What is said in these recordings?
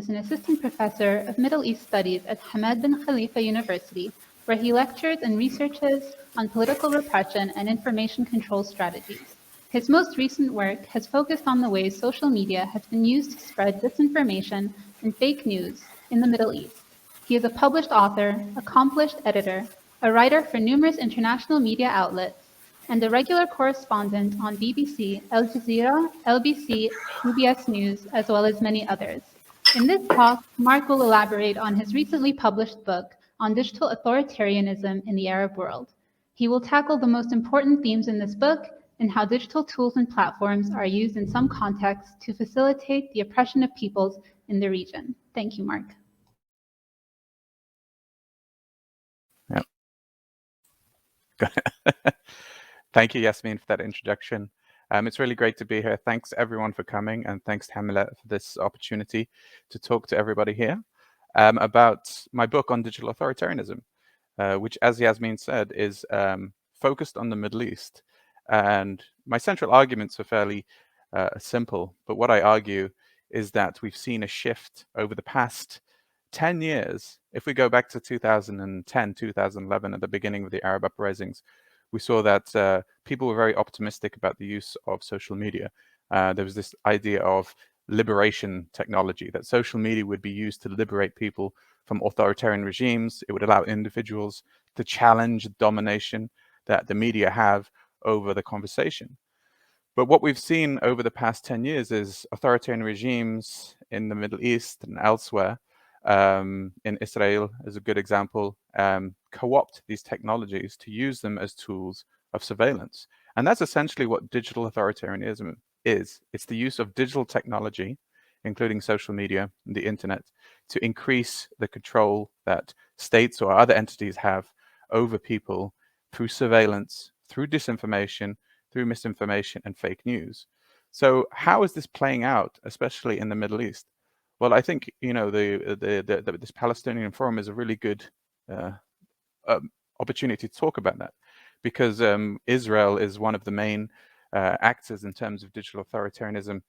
is an assistant professor of Middle East Studies at Hamad bin Khalifa University, where he lectures and researches on political repression and information control strategies. His most recent work has focused on the ways social media has been used to spread disinformation and fake news in the Middle East. He is a published author, accomplished editor, a writer for numerous international media outlets, and a regular correspondent on BBC, Al Jazeera, LBC, PBS News, as well as many others. In this talk, Marc will elaborate on his recently published book on digital authoritarianism in the Arab world. He will tackle the most important themes in this book and how digital tools and platforms are used in some contexts to facilitate the oppression of peoples in the region. Thank you, Marc. Thank you, Yasmin, for that introduction. It's really great to be here. Thanks everyone for coming, and thanks to Hamila for this opportunity to talk to everybody here about my book on digital authoritarianism, which, as Yasmin said, is focused on the Middle East. And my central arguments are fairly simple, but what I argue is that we've seen a shift over the past 10 years. If we go back to 2010, 2011, at the beginning of the Arab uprisings, we saw that people were very optimistic about the use of social media. There was this idea of liberation technology, that social media would be used to liberate people from authoritarian regimes. It would allow individuals to challenge domination that the media have over the conversation. But what we've seen over the past 10 years is authoritarian regimes in the Middle East and elsewhere, in Israel is a good example, co-opt these technologies to use them as tools of surveillance. And that's essentially what digital authoritarianism is. It's the use of digital technology, including social media and the internet, to increase the control that states or other entities have over people through surveillance, through disinformation, through misinformation and fake news. So how is this playing out, especially in the Middle East? Well, I think, you know, this Palestinian forum is a really good opportunity to talk about that, because Israel is one of the main actors in terms of digital authoritarianism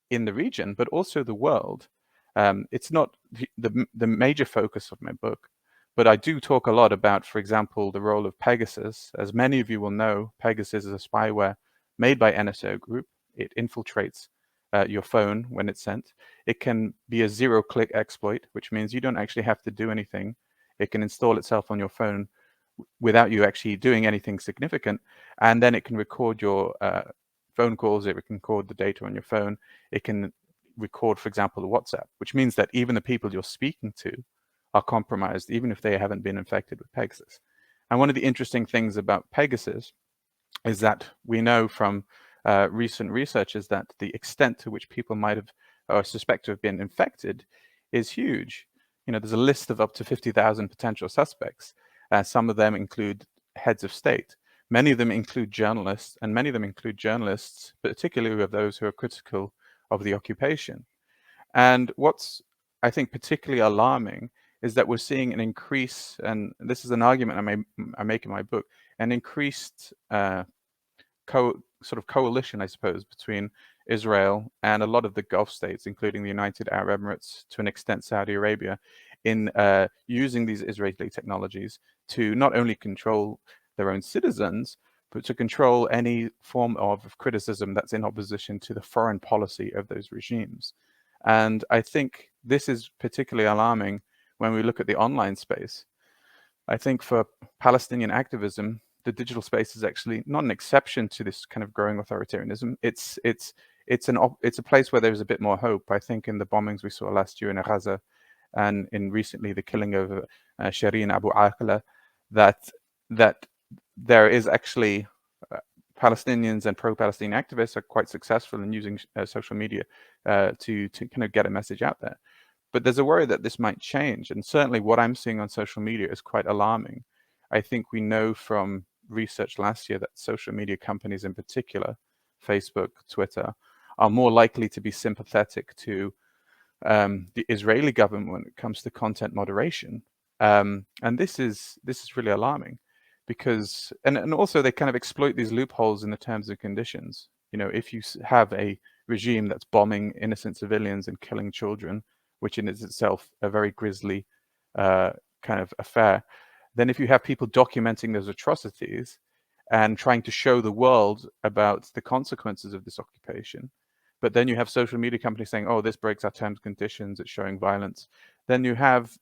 in the region, but also the world. It's not the major focus of my book, but I do talk a lot about, for example, the role of Pegasus. As many of you will know, Pegasus is a spyware made by NSO Group. It infiltrates your phone when it's sent. It can be a zero-click exploit, which means you don't actually have to do anything. It can install itself on your phone without you actually doing anything significant, and then it can record your phone calls. It can record the data on your phone. It can record, for example, WhatsApp, which means that even the people you're speaking to are compromised, even if they haven't been infected with Pegasus. And one of the interesting things about Pegasus is that we know from recent research is that the extent to which people might have or suspect to have been infected is huge. You know, there's a list of up to 50,000 potential suspects. Some of them include heads of state. Many of them include journalists, and many of them include journalists, particularly of those who are critical of the occupation. And what's, I think, particularly alarming is that we're seeing an increase, and this is an argument I make in my book, an increased sort of coalition, I suppose, between Israel and a lot of the Gulf states, including the United Arab Emirates, to an extent Saudi Arabia, in using these Israeli technologies to not only control their own citizens, but to control any form of criticism that's in opposition to the foreign policy of those regimes. And I think this is particularly alarming when we look at the online space. I think for Palestinian activism, the digital space is actually not an exception to this kind of growing authoritarianism. It's a place where there's a bit more hope. I think in the bombings we saw last year in Gaza, and in recently the killing of Shireen Abu Akleh, that there is actually Palestinians and pro-Palestinian activists are quite successful in using social media to kind of get a message out there. But there's a worry that this might change, and certainly what I'm seeing on social media is quite alarming. I think we know from research last year that social media companies in particular, Facebook, Twitter, are more likely to be sympathetic to the Israeli government when it comes to content moderation. And this is really alarming, because, and also they kind of exploit these loopholes in the terms and conditions. You know, if you have a regime that's bombing innocent civilians and killing children, which in itself a very grisly kind of affair. Then if you have people documenting those atrocities and trying to show the world about the consequences of this occupation, but then you have social media companies saying, oh, this breaks our terms and conditions, it's showing violence, then you have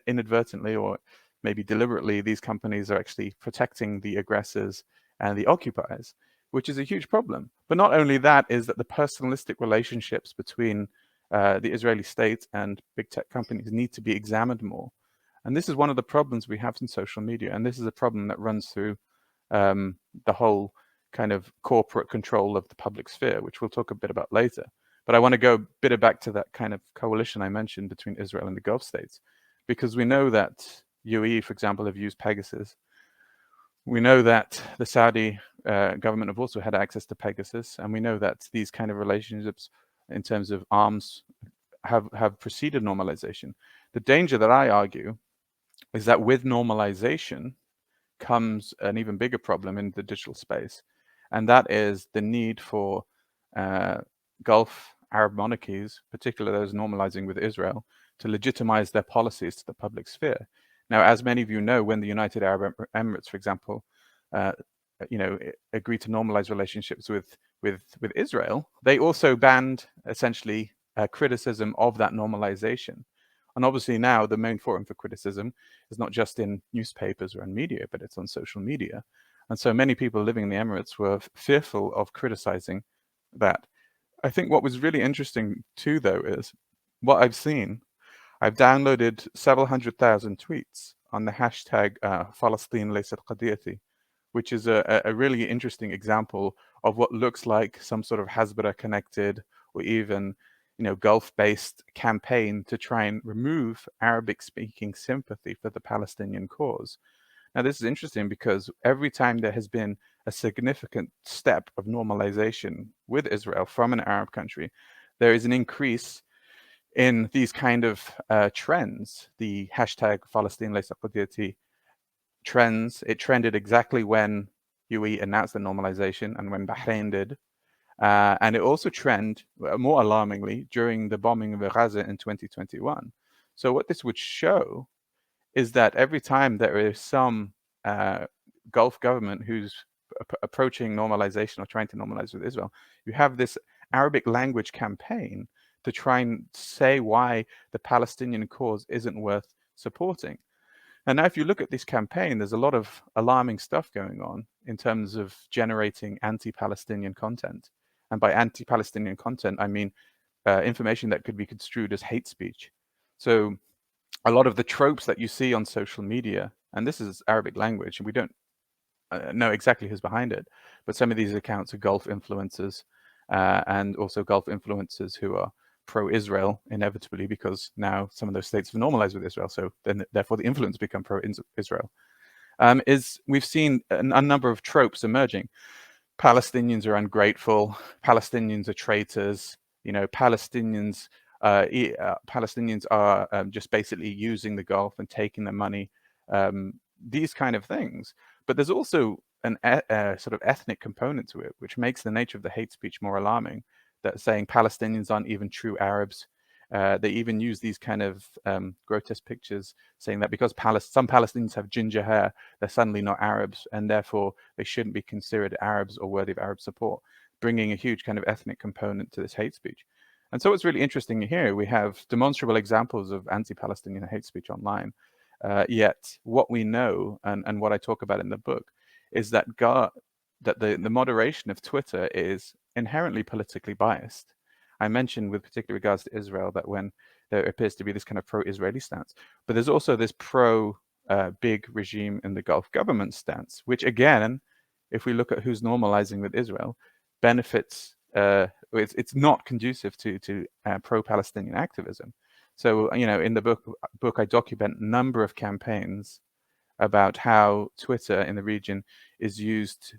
inadvertently or maybe deliberately, these companies are actually protecting the aggressors and the occupiers, which is a huge problem. But not only that, is that the personalistic relationships between the Israeli state and big tech companies need to be examined more. And this is one of the problems we have in social media. And this is a problem that runs through the whole kind of corporate control of the public sphere, which we'll talk a bit about later. But I want to go a bit back to that kind of coalition I mentioned between Israel and the Gulf states, because we know that UAE, for example, have used Pegasus. We know that the Saudi government have also had access to Pegasus, and we know that these kind of relationships in terms of arms have preceded normalization. The danger that I argue is that with normalization comes an even bigger problem in the digital space, and that is the need for Gulf Arab monarchies, particularly those normalizing with Israel, to legitimize their policies to the public sphere. Now, as many of you know, when the United Arab Emirates, for example, agreed to normalize relationships with Israel, they also banned essentially criticism of that normalization. And obviously now the main forum for criticism is not just in newspapers or in media, but it's on social media. And so many people living in the Emirates were fearful of criticizing that. I think what was really interesting too, though, is what I've seen. I've downloaded several 100,000 tweets on the hashtag فلسطين ليست قضيتي, which is a really interesting example of what looks like some sort of Hasbara connected or even Gulf-based campaign to try and remove Arabic-speaking sympathy for the Palestinian cause. Now, this is interesting because every time there has been a significant step of normalization with Israel from an Arab country, there is an increase in these kind of trends. The hashtag Palestine Laysa Qadiyati trends, it trended exactly when UAE announced the normalization and when Bahrain did. And it also trended, more alarmingly, during the bombing of Gaza in 2021. So what this would show is that every time there is some Gulf government who's approaching normalization or trying to normalize with Israel, you have this Arabic language campaign to try and say why the Palestinian cause isn't worth supporting. And now if you look at this campaign, there's a lot of alarming stuff going on in terms of generating anti-Palestinian content. And by anti-Palestinian content, I mean information that could be construed as hate speech. So a lot of the tropes that you see on social media, and this is Arabic language, and we don't know exactly who's behind it, but some of these accounts are Gulf influencers and also Gulf influencers who are pro-Israel, inevitably, because now some of those states have normalized with Israel, so then therefore the influence become pro-Israel. We've seen a number of tropes emerging. Palestinians are ungrateful, Palestinians are traitors, Palestinians are just basically using the Gulf and taking their money, these kind of things. But there's also a sort of ethnic component to it, which makes the nature of the hate speech more alarming, that saying Palestinians aren't even true Arabs. They even use these kind of grotesque pictures saying that because some Palestinians have ginger hair, they're suddenly not Arabs, and therefore they shouldn't be considered Arabs or worthy of Arab support, bringing a huge kind of ethnic component to this hate speech. And so what's really interesting here, we have demonstrable examples of anti-Palestinian hate speech online. Yet what we know, and what I talk about in the book, is that the moderation of Twitter is inherently politically biased. I mentioned with particular regards to Israel that when there appears to be this kind of pro-Israeli stance, but there's also this pro-big regime in the Gulf government stance, which again, if we look at who's normalizing with Israel, benefits, it's not conducive to pro-Palestinian activism. So, in the book I document a number of campaigns about how Twitter in the region is used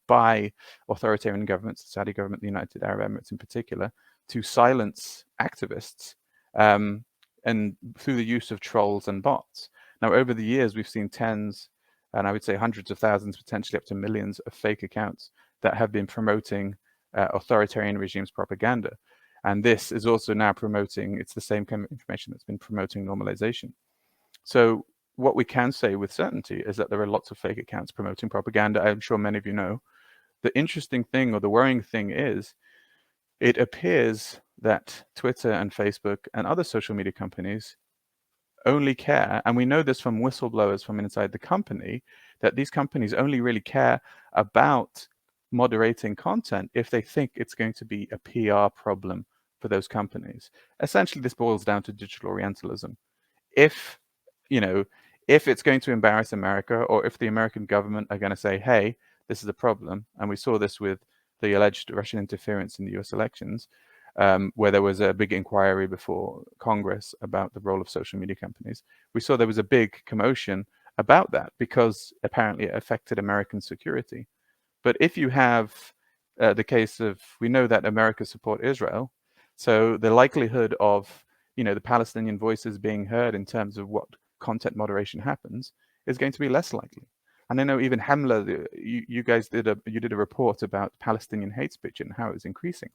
by authoritarian governments, the Saudi government, the United Arab Emirates in particular, to silence activists and through the use of trolls and bots. Now, over the years, we've seen tens, and I would say hundreds of thousands, potentially up to millions of fake accounts that have been promoting authoritarian regimes' propaganda. And this is also now promoting, it's the same kind of information that's been promoting normalization. So what we can say with certainty is that there are lots of fake accounts promoting propaganda. I'm sure many of you know. The interesting thing, or the worrying thing, is it appears that Twitter and Facebook and other social media companies only care, and we know this from whistleblowers from inside the company, that these companies only really care about moderating content if they think it's going to be a PR problem for those companies. Essentially, this boils down to digital Orientalism. If, you know, if it's going to embarrass America, or if the American government are going to say, hey, this is a problem, and we saw this with the alleged Russian interference in the US elections, where there was a big inquiry before Congress about the role of social media companies. We saw there was a big commotion about that because apparently it affected American security. But if you have the case of, we know that America support Israel, so the likelihood of, you know, the Palestinian voices being heard in terms of what content moderation happens is going to be less likely. And I know even Hamla, you guys did a report about Palestinian hate speech and how it was increasing.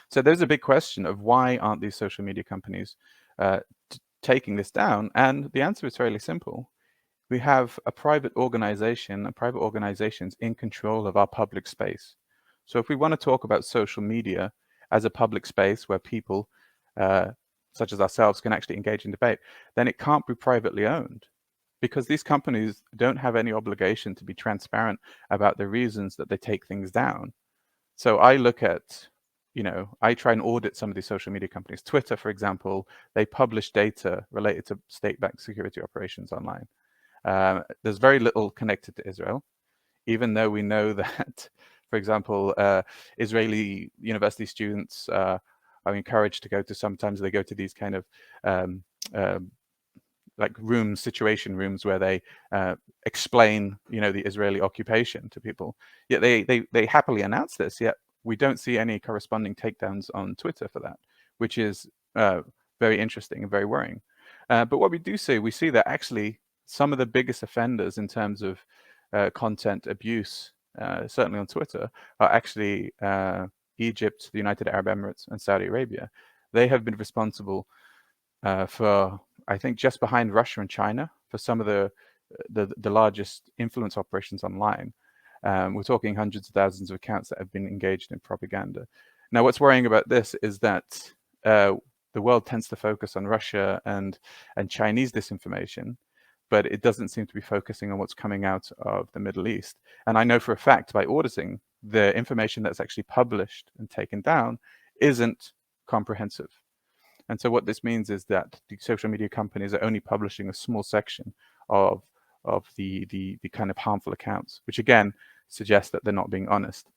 So there's a big question of why aren't these social media companies taking this down? And the answer is fairly simple. We have a private organization, private organizations in control of our public space. So if we want to talk about social media as a public space where people, such as ourselves, can actually engage in debate, then it can't be privately owned, because these companies don't have any obligation to be transparent about the reasons that they take things down. So I look at, you know, I try and audit some of these social media companies. Twitter, for example, they publish data related to state-backed security operations online. There's very little connected to Israel, even though we know that, for example, Israeli university students are encouraged to go to, sometimes they go to these kind of like rooms, situation rooms, where they explain, you know, the Israeli occupation to people. Yet they happily announce this, yet we don't see any corresponding takedowns on Twitter for that, which is very interesting and very worrying. But what we do see, we see that actually some of the biggest offenders in terms of content abuse, certainly on Twitter, are actually Egypt, the United Arab Emirates, and Saudi Arabia. They have been responsible for, I think, just behind Russia and China, for some of the largest influence operations online. We're talking hundreds of thousands of accounts that have been engaged in propaganda. Now, what's worrying about this is that the world tends to focus on Russia and Chinese disinformation, but it doesn't seem to be focusing on what's coming out of the Middle East. And I know for a fact, by auditing, the information that's actually published and taken down isn't comprehensive. And so what this means is that the social media companies are only publishing a small section of the kind of harmful accounts, which again suggests that they're not being honest.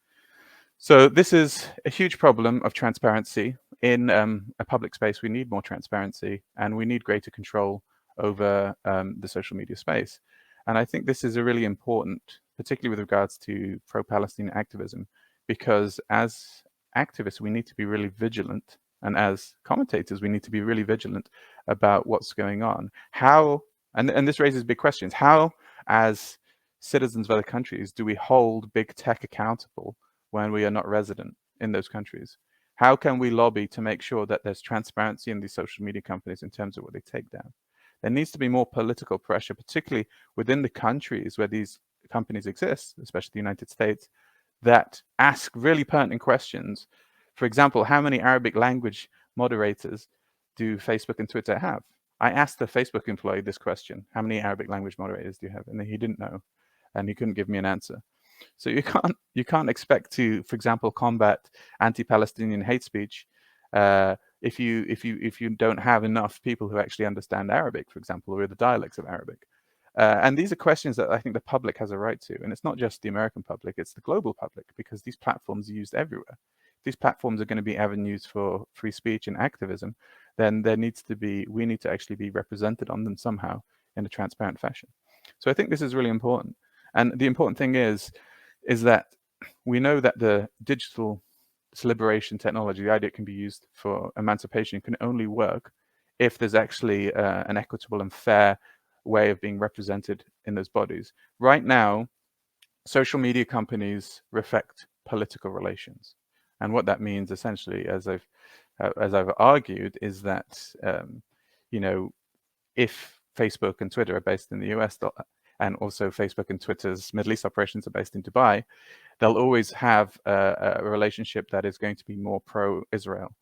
So this is a huge problem of transparency. In a public space, we need more transparency, and we need greater control over the social media space. And I think this is a really important, particularly with regards to pro-Palestinian activism, because as activists, we need to be really vigilant. And as commentators, we need to be really vigilant about what's going on. How, and this raises big questions, how, as citizens of other countries, do we hold big tech accountable when we are not resident in those countries? How can we lobby to make sure that there's transparency in these social media companies in terms of what they take down? There needs to be more political pressure, particularly within the countries where these companies exist, especially the United States, that ask really pertinent questions. For example, how many Arabic language moderators do Facebook and Twitter have? I asked the Facebook employee this question: how many Arabic language moderators do you have? And he didn't know, and he couldn't give me an answer. So you can't expect to, for example, combat anti-Palestinian hate speech if you don't have enough people who actually understand Arabic, for example, or the dialects of Arabic. And these are questions that I think the public has a right to. And it's not just the American public, it's the global public, because these platforms are used everywhere. These platforms are going to be avenues for free speech and activism. Then we need to actually be represented on them somehow in a transparent fashion. So I think this is really important. And the important thing is that we know that the digital liberation technology, the idea it can be used for emancipation, can only work if there's actually an equitable and fair way of being represented in those bodies. Right now, social media companies reflect political relations. And what that means essentially, as I've argued, is that if Facebook and Twitter are based in the US, and also Facebook and Twitter's Middle East operations are based in Dubai, they'll always have a relationship that is going to be more pro-Israel,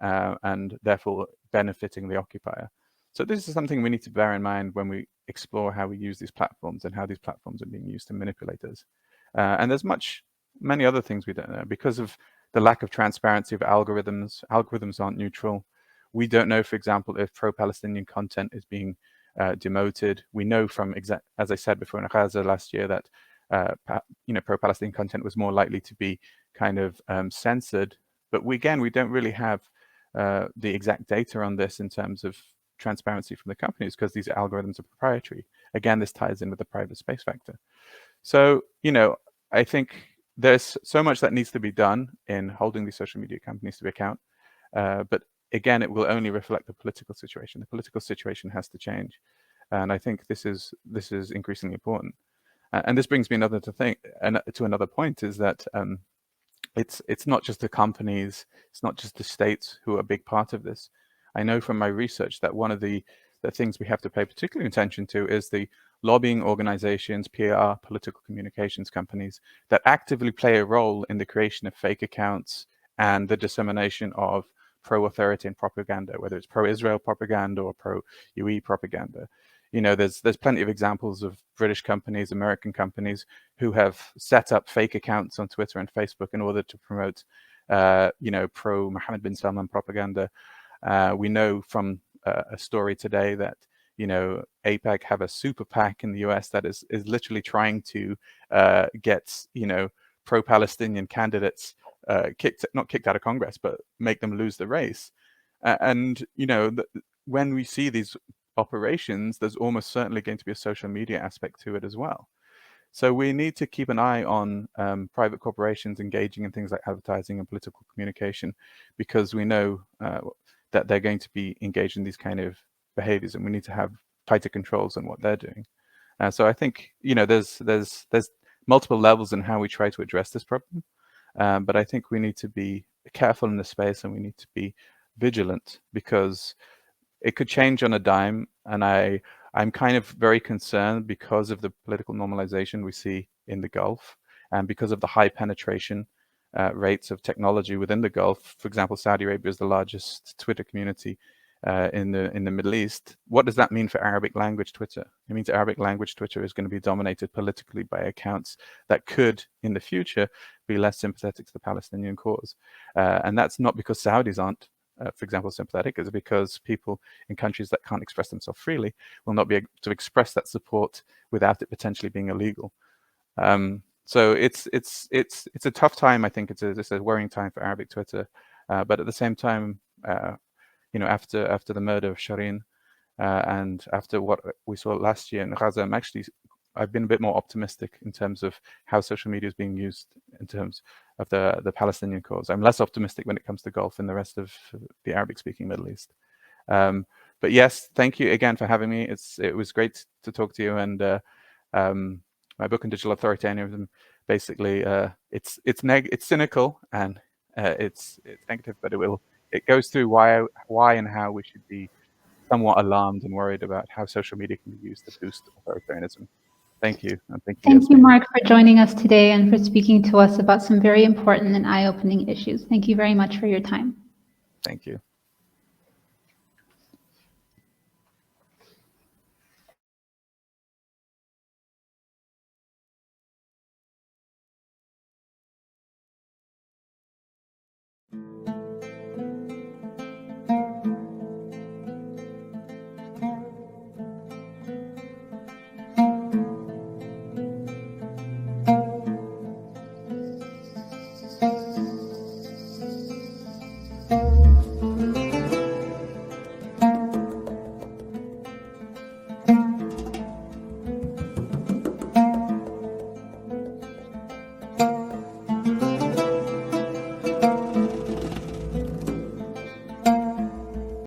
and therefore benefiting the occupier. So this is something we need to bear in mind when we explore how we use these platforms and how these platforms are being used to manipulate us. And there's many other things we don't know. Because of the lack of transparency of algorithms aren't neutral. We don't know, for example, if pro-Palestinian content is being demoted. We know from, as I said before in Gaza last year, that pro-Palestinian content was more likely to be kind of censored. But we don't really have the exact data on this in terms of transparency from the companies, because these algorithms are proprietary. Again, this ties in with the private space factor. So, I think there's so much that needs to be done in holding these social media companies to account. But again, it will only reflect the political situation. The political situation has to change. And I think this is increasingly important. And this brings me to another point, is that it's not just the companies, it's not just the states who are a big part of this. I know from my research that one of the things we have to pay particular attention to is the lobbying organizations, PR, political communications companies that actively play a role in the creation of fake accounts and the dissemination of pro-authoritarian propaganda, whether it's pro-Israel propaganda or pro-UE propaganda. There's plenty of examples of British companies, American companies who have set up fake accounts on Twitter and Facebook in order to promote, pro-Mohammed bin Salman propaganda. We know from a story today that AIPAC have a super PAC in the US that is literally trying to get pro-Palestinian candidates not kicked out of Congress, but make them lose the race. When we see these operations, there's almost certainly going to be a social media aspect to it as well. So we need to keep an eye on private corporations engaging in things like advertising and political communication, because we know that they're going to be engaged in these kind of behaviors, and we need to have tighter controls on what they're doing. So I think there's multiple levels in how we try to address this problem, but I think we need to be careful in this space, and we need to be vigilant, because it could change on a dime. And I'm kind of very concerned because of the political normalization we see in the Gulf, and because of the high penetration rates of technology within the Gulf. For example, Saudi Arabia is the largest Twitter community in the Middle East. What does that mean for Arabic language Twitter? It means Arabic language Twitter is going to be dominated politically by accounts that could, in the future, be less sympathetic to the Palestinian cause. And that's not because Saudis aren't, for example, sympathetic. It's because people in countries that can't express themselves freely will not be able to express that support without it potentially being illegal. So it's a tough time. I think it's a worrying time for Arabic Twitter. But at the same time, after the murder of Shireen and after what we saw last year in Gaza, I've been a bit more optimistic in terms of how social media is being used in terms of the Palestinian cause. I'm less optimistic when it comes to Gulf and the rest of the Arabic-speaking Middle East. But yes, thank you again for having me. It was great to talk to you. And my book on digital authoritarianism, basically, it's cynical and it's negative, but it goes through why and how we should be somewhat alarmed and worried about how social media can be used to boost authoritarianism. Thank you. And thank you, Mark, for joining us today and for speaking to us about some very important and eye-opening issues. Thank you very much for your time. Thank you.